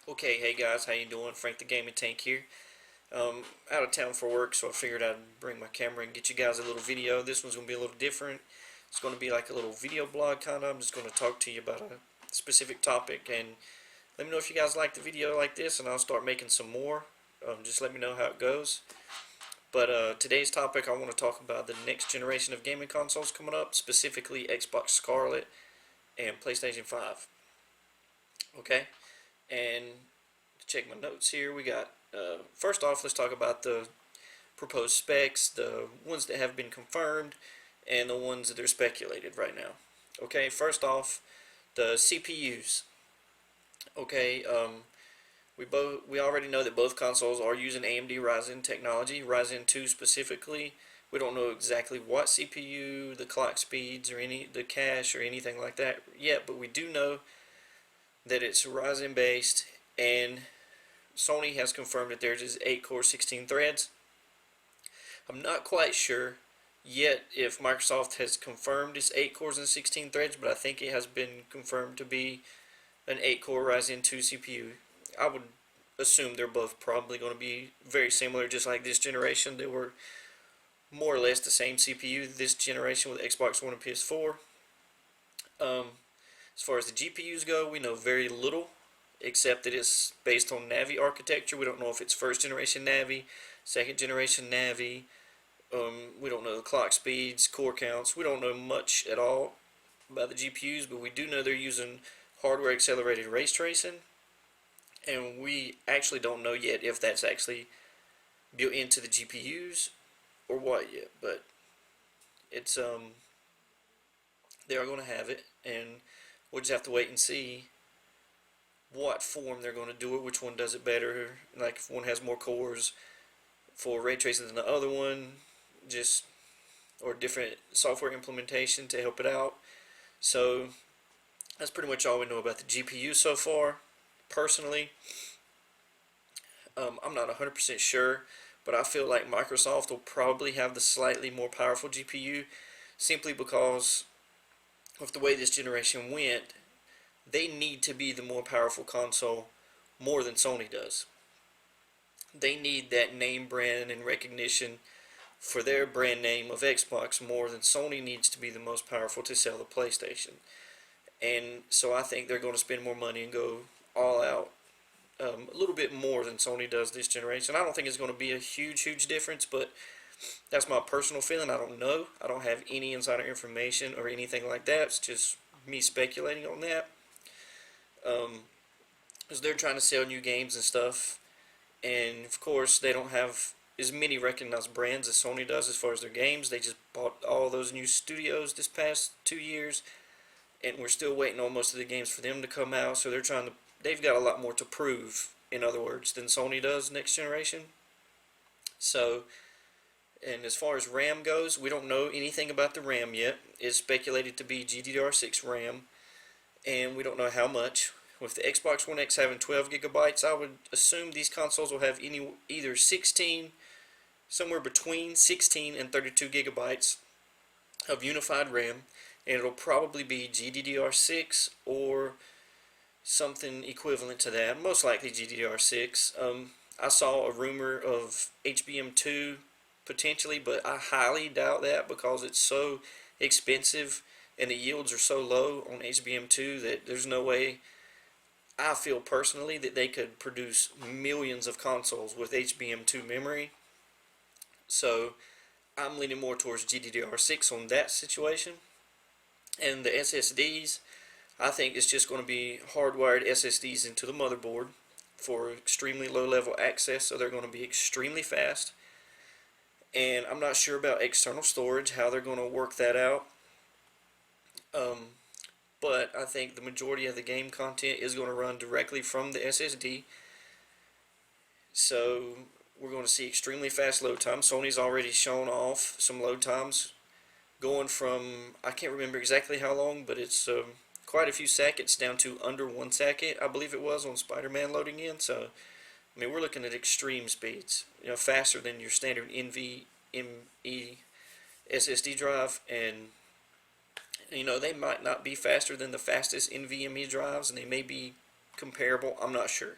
Okay, hey guys, how you doing? Frank the Gaming Tank here. Out of town for work, so I figured I'd bring my camera and get you guys a little video. This one's going to be a little different. It's going to be like a little video blog kind of. I'm just going to talk to you about a specific topic, and let me know if you guys like the video like this, and I'll start making some more. Just let me know how it goes. But today's topic, I want to talk about the next generation of gaming consoles coming up, specifically Xbox Scarlett and PlayStation 5. Okay? And to check my notes here, we got first off, let's talk about the proposed specs, the ones that have been confirmed, and the ones that are speculated right now. Okay, first off, the CPUs. Okay, we already know that both consoles are using AMD Ryzen technology, Ryzen 2 specifically. We don't know exactly what CPU, the clock speeds, or the cache, or anything like that yet, but we do know that it's Ryzen based, and Sony has confirmed that theirs is 8 core 16 threads. I'm not quite sure yet if Microsoft has confirmed it's 8 cores and 16 threads, but I think it has been confirmed to be an 8 core Ryzen 2 CPU. I would assume they're both probably going to be very similar, just like this generation. They were more or less the same CPU this generation with Xbox One and PS4. As far as the GPUs go, we know very little, except that it's based on Navi architecture. We don't know if it's first generation Navi, second generation Navi. We don't know the clock speeds, core counts. We don't know much at all about the GPUs, but we do know they're using hardware accelerated ray tracing, and we actually don't know yet if that's actually built into the GPUs or what yet. But it's they are going to have it, and we'll just have to wait and see what form they're going to do it, which one does it better, like if one has more cores for ray tracing than the other one, just or different software implementation to help it out. So that's pretty much all we know about the GPU so far. Personally, I'm not 100% sure, but I feel like Microsoft will probably have the slightly more powerful GPU simply because of the way this generation went. They need to be the more powerful console more than Sony does. They need that name brand and recognition for their brand name of Xbox more than Sony needs to be the most powerful to sell the PlayStation. And so I think they're going to spend more money and go all out a little bit more than Sony does this generation. I don't think it's going to be a huge difference, but that's my personal feeling. I don't know. I don't have any insider information or anything like that. It's just me speculating on that. Because they're trying to sell new games and stuff, and of course they don't have as many recognized brands as Sony does as far as their games. They just bought all those new studios this past 2 years, and we're still waiting on most of the games for them to come out. So they've got a lot more to prove, in other words, than Sony does next generation. So, and as far as RAM goes, we don't know anything about the RAM yet. It's speculated to be GDDR6 RAM, and we don't know how much. With the Xbox One X having 12 gigabytes, I would assume these consoles will have either 16, somewhere between 16 and 32 gigabytes of unified RAM, and it'll probably be GDDR6 or something equivalent to that, most likely GDDR6. I saw a rumor of HBM2 potentially, but I highly doubt that because it's so expensive and the yields are so low on HBM2 that there's no way, I feel personally, that they could produce millions of consoles with HBM2 memory. So I'm leaning more towards GDDR6 on that situation. And the SSDs, I think it's just going to be hardwired SSDs into the motherboard for extremely low level access, so they're going to be extremely fast. And I'm not sure about external storage, how they're going to work that out. But I think the majority of the game content is going to run directly from the SSD. So we're going to see extremely fast load times. Sony's already shown off some load times going from, I can't remember exactly how long, but it's quite a few seconds down to under 1 second, I believe it was, on Spider-Man loading in. So, I mean, we're looking at extreme speeds, faster than your standard NVMe SSD drive, and they might not be faster than the fastest NVMe drives, and they may be comparable. I'm not sure.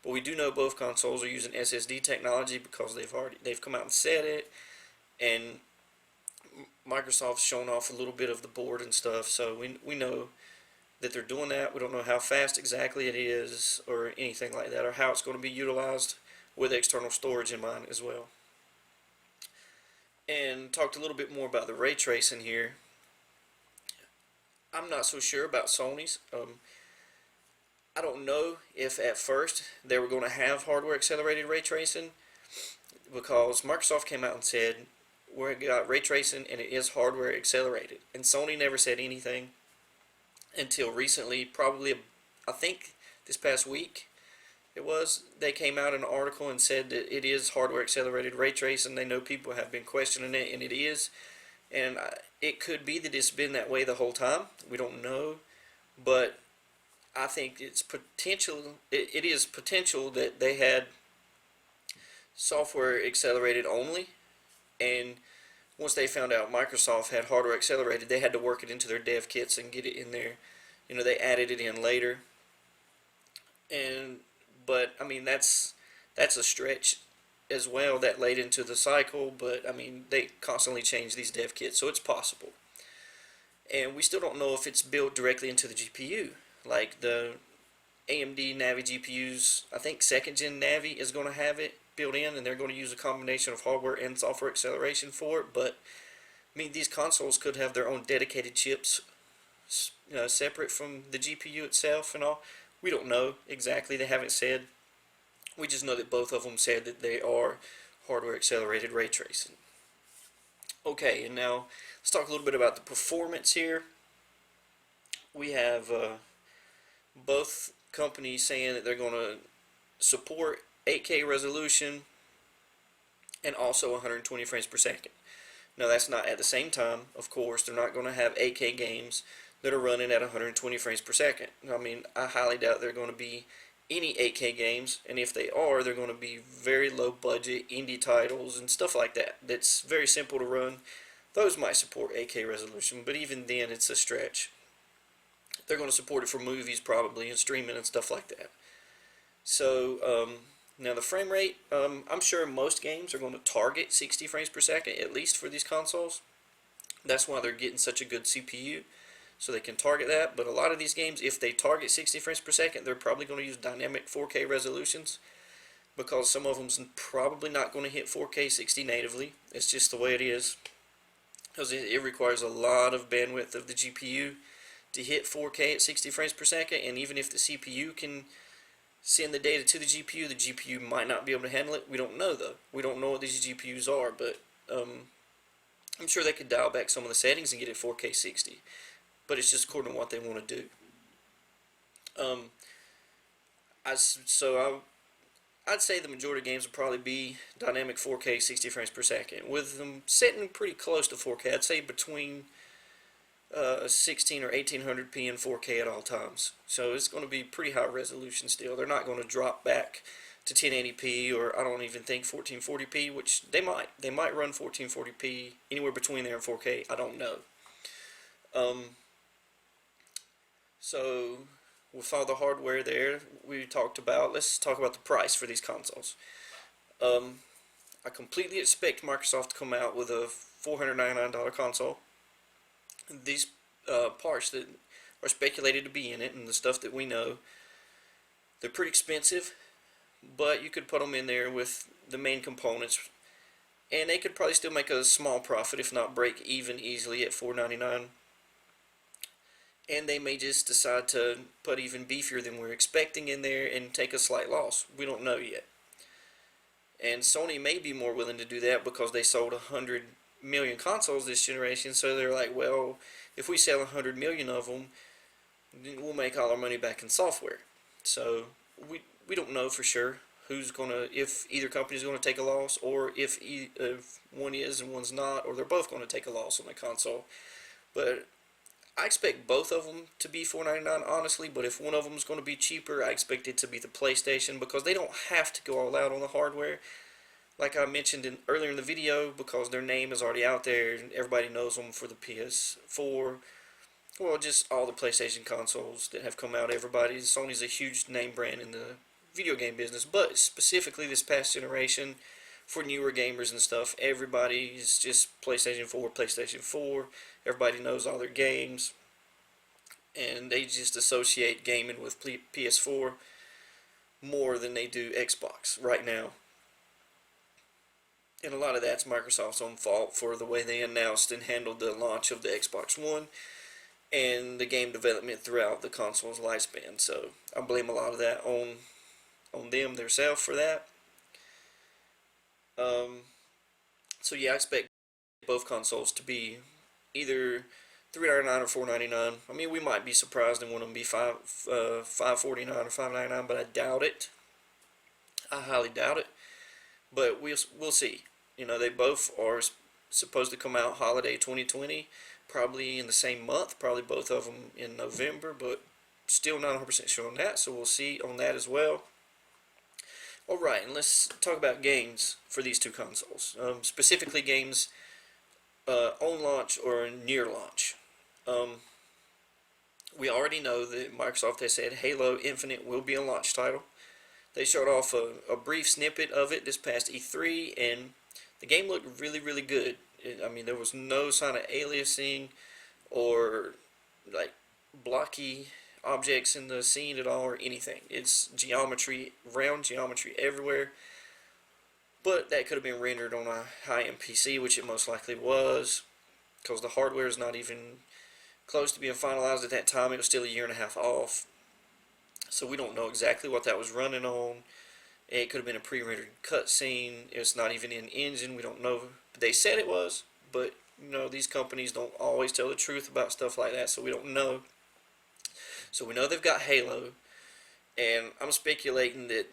But we do know both consoles are using SSD technology because they've come out and said it, and Microsoft's shown off a little bit of the board and stuff. So we know that they're doing that. We don't know how fast exactly it is or anything like that, or how it's going to be utilized with external storage in mind as well. And talked a little bit more about the ray tracing here. I'm not so sure about Sony's. I don't know if at first they were going to have hardware accelerated ray tracing, because Microsoft came out and said we got ray tracing and it is hardware accelerated, and Sony never said anything until recently. Probably, I think this past week they came out in an article and said that it is hardware accelerated ray tracing. They know people have been questioning it, and it is. And it could be that it's been that way the whole time. We don't know, but I think it's potential. It is potential that they had software accelerated only, and once they found out Microsoft had hardware accelerated, they had to work it into their dev kits and get it in there. They added it in later, but I mean that's a stretch as well, that late into the cycle. But I mean, they constantly change these dev kits, so it's possible. And we still don't know if it's built directly into the GPU. Like the AMD Navi GPUs, I think second gen Navi is going to have it built in, and they're going to use a combination of hardware and software acceleration for it. But I mean, these consoles could have their own dedicated chips, separate from the GPU itself and all. We don't know exactly. They haven't said. We just know that both of them said that they are hardware accelerated ray tracing. Okay, and now let's talk a little bit about the performance here. We have both companies saying that they're going to support 8K resolution and also 120 frames per second. Now that's not at the same time, of course. They're not going to have 8K games that are running at 120 frames per second. I mean, I highly doubt they're going to be any 8K games, and if they are, they're going to be very low budget indie titles and stuff like that. That's very simple to run. Those might support 8K resolution, but even then it's a stretch. They're going to support it for movies probably and streaming and stuff like that. So now the frame rate, I'm sure most games are going to target 60 frames per second, at least for these consoles. That's why they're getting such a good CPU, so they can target that. But a lot of these games, if they target 60 frames per second, they're probably going to use dynamic 4K resolutions, because some of them's probably not going to hit 4K 60 natively. It's just the way it is, because it requires a lot of bandwidth of the GPU to hit 4K at 60 frames per second. And even if the CPU can send the data to the GPU might not be able to handle it. We don't know, though. We don't know what these GPUs are, but I'm sure they could dial back some of the settings and get it 4K 60. But it's just according to what they want to do. I'd say the majority of games will probably be dynamic 4K 60 frames per second, with them sitting pretty close to 4K. I'd say between 16 or 1800p and 4K at all times. So it's going to be pretty high resolution still. They're not going to drop back to 1080p, or I don't even think 1440p, which they might. They might run 1440p anywhere between there and 4K. I don't know. So with all the hardware there we talked about, let's talk about the price for these consoles. I completely expect Microsoft to come out with a $499 console. These parts that are speculated to be in it and the stuff that we know, they're pretty expensive, but you could put them in there with the main components, and they could probably still make a small profit, if not break even easily at $499. And they may just decide to put even beefier than we're expecting in there and take a slight loss. We don't know yet. And Sony may be more willing to do that because they sold 100 million consoles this generation, so they're like, well, if we sell 100 million of them, then we'll make all our money back in software. So we don't know for sure if either company is going to take a loss, or if one is and one's not, or they're both going to take a loss on the console. But I expect both of them to be $499, honestly, but if one of them is going to be cheaper, I expect it to be the PlayStation, because they don't have to go all out on the hardware. Like I mentioned earlier in the video, because their name is already out there and everybody knows them for the PS4, well, just all the PlayStation consoles that have come out. Sony's a huge name brand in the video game business, but specifically this past generation for newer gamers and stuff. Everybody's just PlayStation 4, PlayStation 4. Everybody knows all their games, and they just associate gaming with PS4 more than they do Xbox right now. And a lot of that's Microsoft's own fault for the way they announced and handled the launch of the Xbox One and the game development throughout the console's lifespan. So I blame a lot of that on them themselves for that. So yeah, I expect both consoles to be either $399 or $499. I mean, we might be surprised and want them to be $549 or $599, but I doubt it. I highly doubt it. But we'll see. You know, they both are supposed to come out holiday 2020, probably in the same month, probably both of them in November, but still not 100% sure on that, so we'll see on that as well. Alright, and let's talk about games for these two consoles. Specifically games on launch or near launch. We already know that Microsoft has said Halo Infinite will be a launch title. They showed off a brief snippet of it this past E3, and the game looked really, really good. I mean, there was no sign of aliasing or like blocky objects in the scene at all or anything. It's geometry, round geometry everywhere. But that could have been rendered on a high-end PC, which it most likely was, because the hardware is not even close to being finalized at that time. It was still a year and a half off. So we don't know exactly what that was running on. It could have been a pre-rendered cutscene. It's not even in engine. We don't know. They said it was, but you know, these companies don't always tell the truth about stuff like that, so we don't know. So we know they've got Halo, and I'm speculating that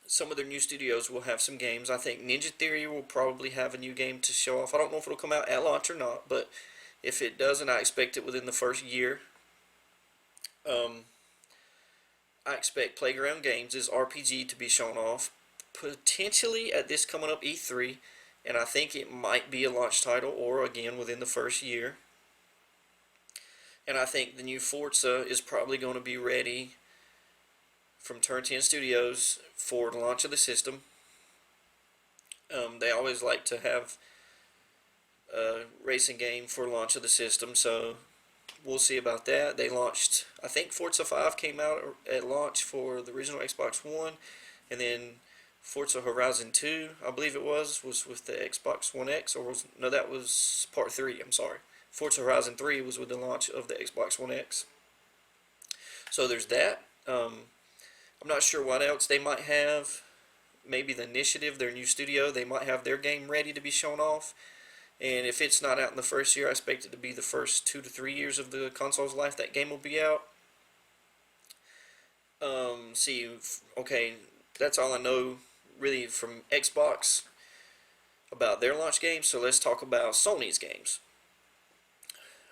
some of their new studios will have some games. I think Ninja Theory will probably have a new game to show off. I don't know if it'll come out at launch or not, but if it doesn't, I expect it within the first year. I expect Playground Games' RPG to be shown off, potentially at this coming up E3, and I think it might be a launch title or again within the first year. And I think the new Forza is probably going to be ready from Turn 10 Studios for the launch of the system. They always like to have a racing game for launch of the system, so we'll see about that. They launched, I think Forza 5 came out at launch for the original Xbox One, and then Forza Horizon 2, I believe it was with the Xbox One X, or no, that was part 3, I'm sorry. Forza Horizon 3 was with the launch of the Xbox One X. So there's that. I'm not sure what else they might have. Maybe the Initiative, their new studio, they might have their game ready to be shown off. And if it's not out in the first year, I expect it to be the first 2 to 3 years of the console's life that game will be out. Okay, that's all I know really from Xbox about their launch games, so let's talk about Sony's games.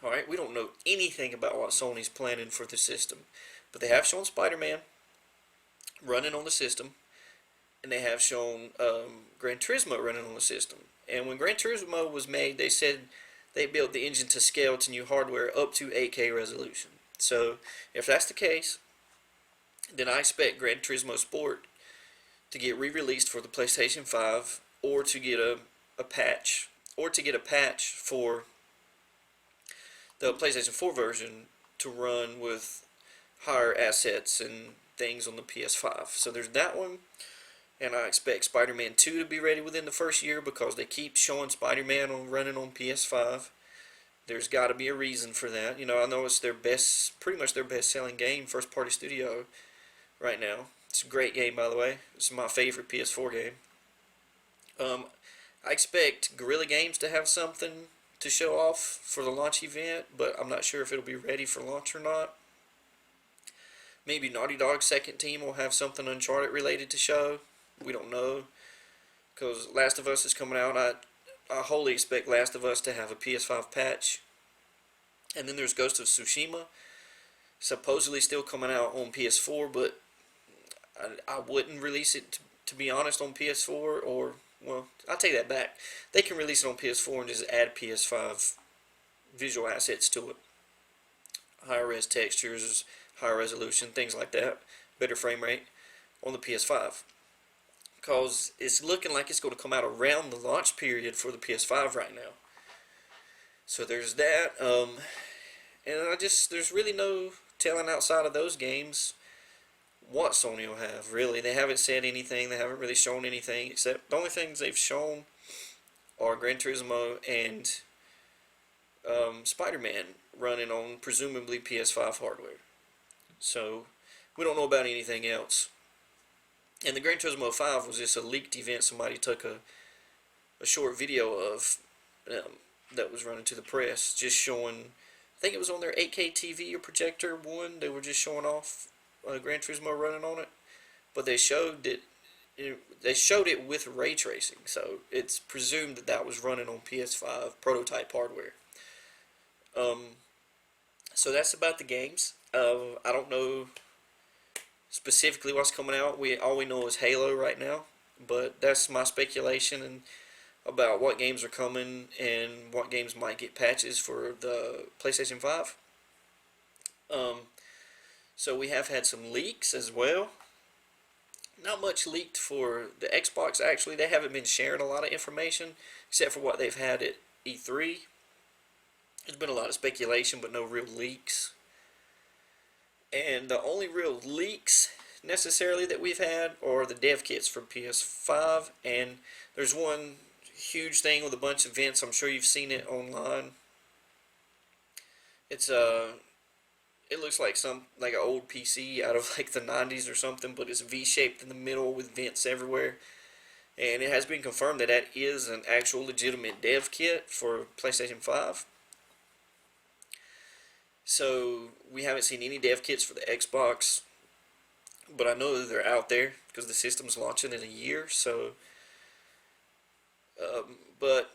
Alright, we don't know anything about what Sony's planning for the system, but they have shown Spider-Man running on the system, and they have shown Gran Turismo running on the system. And when Gran Turismo was made, they said they built the engine to scale to new hardware up to 8K resolution. So if that's the case, then I expect Gran Turismo Sport to get re-released for the PlayStation 5, or to get a patch, for the PlayStation 4 version to run with higher assets and things on the PS5. So there's that one. And I expect Spider-Man 2 to be ready within the first year, because they keep showing Spider-Man running on PS5. There's got to be a reason for that. You know, I know it's pretty much their best-selling game, first-party studio right now. It's a great game, by the way. It's my favorite PS4 game. I expect Guerrilla Games to have something to show off for the launch event, but I'm not sure if it'll be ready for launch or not. Maybe Naughty Dog's second team will have something Uncharted related to show. We don't know, because Last of Us is coming out. I wholly expect Last of Us to have a PS5 patch. And then there's Ghost of Tsushima, supposedly still coming out on PS4, but I wouldn't release it, to be honest, on PS4, or, well, I'll take that back. They can release it on PS4 and just add PS5 visual assets to it. Higher res textures, higher resolution, things like that, better frame rate on the PS5. Because it's looking like it's going to come out around the launch period for the PS5 right now. So there's that. And there's really no telling outside of those games what Sony will have, really. They haven't said anything, they haven't really shown anything, except the only things they've shown are Gran Turismo and Spider-Man running on presumably PS5 hardware. So we don't know about anything else. And the Gran Turismo 5 was just a leaked event somebody took a short video of that was running to the press, just showing, I think it was on their 8K TV or projector one, they were just showing off Gran Turismo running on it. But they showed it with ray tracing, so it's presumed that that was running on PS5 prototype hardware. So that's about the games. I don't know specifically what's coming out. All we know is Halo right now, but that's my speculation and about what games are coming and what games might get patches for the PlayStation 5. So we have had some leaks as well. Not much leaked for the Xbox, actually. They haven't been sharing a lot of information except for what they've had at E3. There's been a lot of speculation but no real leaks. And the only real leaks necessarily that we've had are the dev kits for PS5, and there's one huge thing with a bunch of events. I'm sure you've seen it online. It looks like like an old PC out of like the 90s or something, but it's V-shaped in the middle with vents everywhere. And it has been confirmed that that is an actual legitimate dev kit for PlayStation 5. So we haven't seen any dev kits for the Xbox, but I know that they're out there because the system's launching in a year. So, but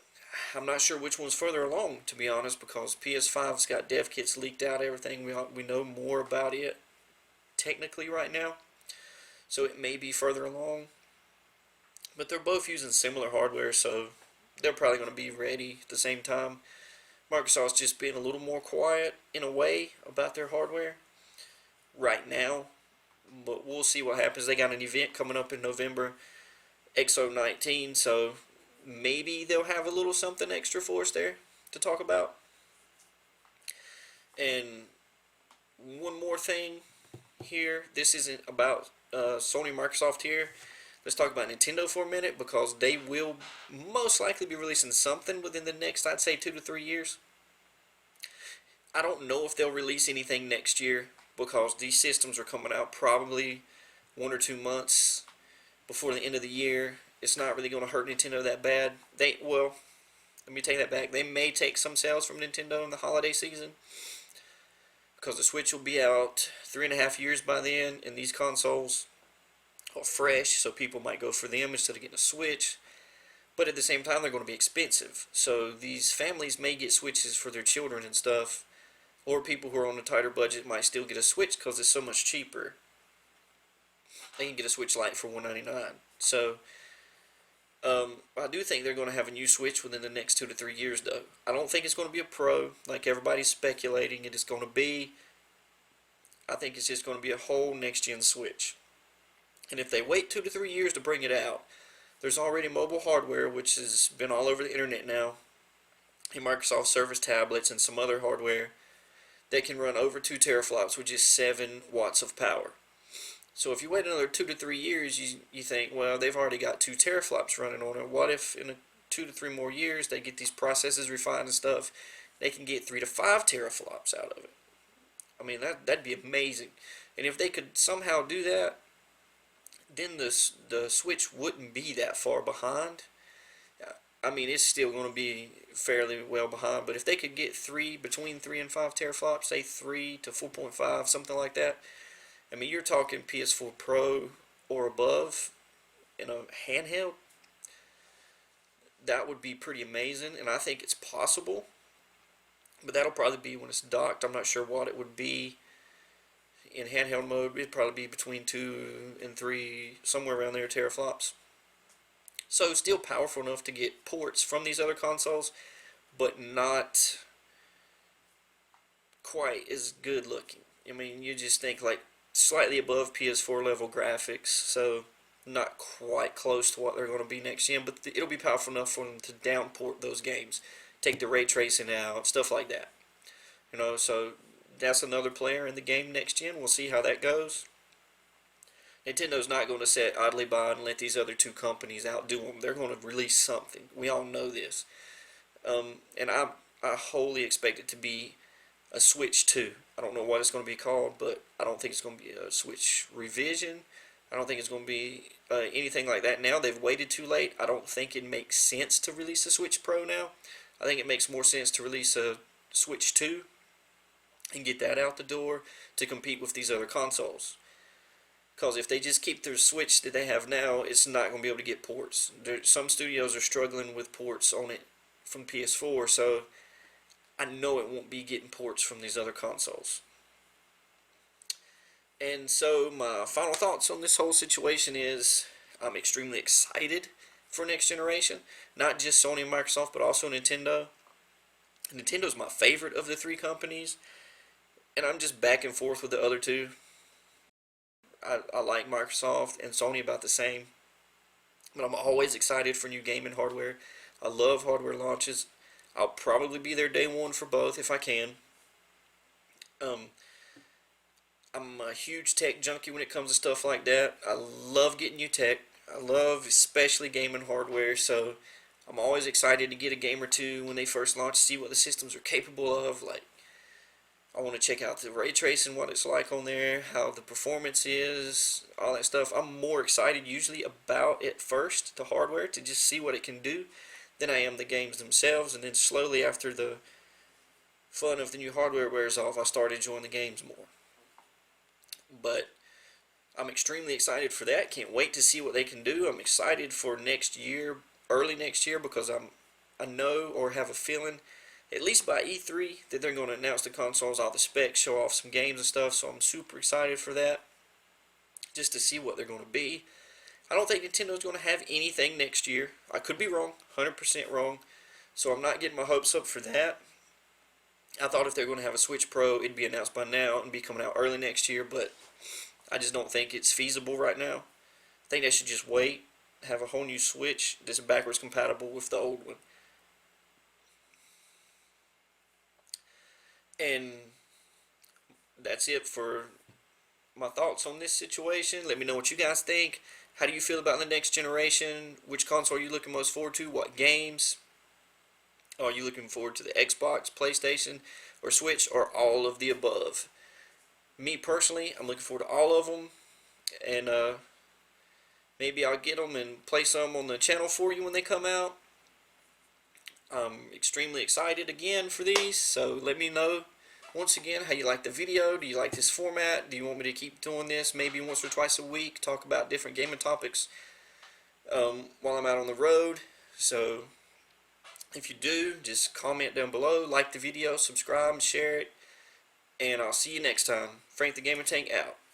I'm not sure which one's further along, to be honest, because PS5's got dev kits leaked out, everything. We know more about it technically right now, so it may be further along. But they're both using similar hardware, so they're probably going to be ready at the same time. Microsoft's just being a little more quiet in a way about their hardware right now, but we'll see what happens. They got an event coming up in November, XO19, so maybe they'll have a little something extra for us there to talk about. And one more thing here, this isn't about Sony Microsoft here. Let's talk about Nintendo for a minute, because they will most likely be releasing something within the next, I'd say, 2 to 3 years. I don't know if they'll release anything next year, because these systems are coming out probably 1 or 2 months before the end of the year. It's not really going to hurt Nintendo that bad. Well, let me take that back. They may take some sales from Nintendo in the holiday season, because the Switch will be out 3.5 years by then, and these consoles are fresh, so people might go for them instead of getting a Switch. But at the same time, they're going to be expensive, so these families may get Switches for their children and stuff, or people who are on a tighter budget might still get a Switch because it's so much cheaper. They can get a Switch Lite for $199. So I do think they're going to have a new Switch within the next 2 to 3 years, though. I don't think it's going to be a Pro like everybody's speculating it is going to be. I think it's just going to be a whole next-gen Switch. And if they wait 2 to 3 years to bring it out, there's already mobile hardware, which has been all over the internet now, and Microsoft Surface tablets and some other hardware that can run over 2 teraflops with just 7 watts of power. So if you wait another 2 to 3 years, you think, well, they've already got 2 teraflops running on it. What if in 2 to 3 more years they get these processes refined and stuff, they can get 3 to 5 teraflops out of it? I mean, that'd be amazing. And if they could somehow do that, then the Switch wouldn't be that far behind. I mean, it's still going to be fairly well behind, but if they could get between 3 and 5 teraflops, say 3 to 4.5, something like that, I mean, you're talking PS4 Pro or above in a handheld. That would be pretty amazing, and I think it's possible, but that'll probably be when it's docked. I'm not sure what it would be in handheld mode. It'd probably be between 2 and 3, somewhere around there, teraflops. So still powerful enough to get ports from these other consoles, but not quite as good looking. I mean, you just think like slightly above PS4 level graphics, so not quite close to what they're going to be next gen, but it'll be powerful enough for them to downport those games, take the ray tracing out, stuff like that. So that's another player in the game next gen. We'll see how that goes. Nintendo's not going to sit idly by and let these other two companies outdo them. They're going to release something. We all know this. And I wholly expect it to be a Switch 2. I don't know what it's going to be called, but I don't think it's going to be a Switch revision. I don't think it's going to be anything like that now. They've waited too late. I don't think it makes sense to release a Switch Pro now. I think it makes more sense to release a Switch 2 and get that out the door to compete with these other consoles. Because if they just keep their Switch that they have now, it's not going to be able to get ports. Some studios are struggling with ports on it from PS4, so I know it won't be getting ports from these other consoles. And so my final thoughts on this whole situation is I'm extremely excited for next generation. Not just Sony and Microsoft, but also Nintendo. Nintendo's my favorite of the three companies, and I'm just back and forth with the other two. I like Microsoft and Sony about the same, but I'm always excited for new gaming hardware. I love hardware launches. I'll probably be there day one for both if I can. Um, I'm a huge tech junkie when it comes to stuff like that. I love getting new tech. I love especially gaming hardware, so I'm always excited to get a game or two when they first launch, see what the systems are capable of. Like, I want to check out the ray tracing, what it's like on there, how the performance is, all that stuff. I'm more excited usually about it first, the hardware, to just see what it can do, than I am the games themselves. And then slowly after the fun of the new hardware wears off, I start enjoying the games more. But I'm extremely excited for that. Can't wait to see what they can do. I'm excited for next year, early next year, because I know or have a feeling, at least by E3, that they're going to announce the consoles, all the specs, show off some games and stuff. So I'm super excited for that, just to see what they're going to be. I don't think Nintendo's going to have anything next year. I could be wrong, 100% wrong. So I'm not getting my hopes up for that. I thought if they're going to have a Switch Pro, it'd be announced by now and be coming out early next year, but I just don't think it's feasible right now. I think they should just wait, have a whole new Switch that's backwards compatible with the old one. And that's it for my thoughts on this situation. Let me know what you guys think. How do you feel about the next generation? Which console are you looking most forward to? What games? Are you looking forward to the Xbox, PlayStation, or Switch, or all of the above? Me personally, I'm looking forward to all of them, and maybe I'll get them and play some on the channel for you when they come out. I'm extremely excited again for these, so let me know once again how you like the video. Do you like this format? Do you want me to keep doing this maybe once or twice a week, talk about different gaming topics while I'm out on the road? So if you do, just comment down below, like the video, subscribe, share it, and I'll see you next time. Frank the Gamer Tank out.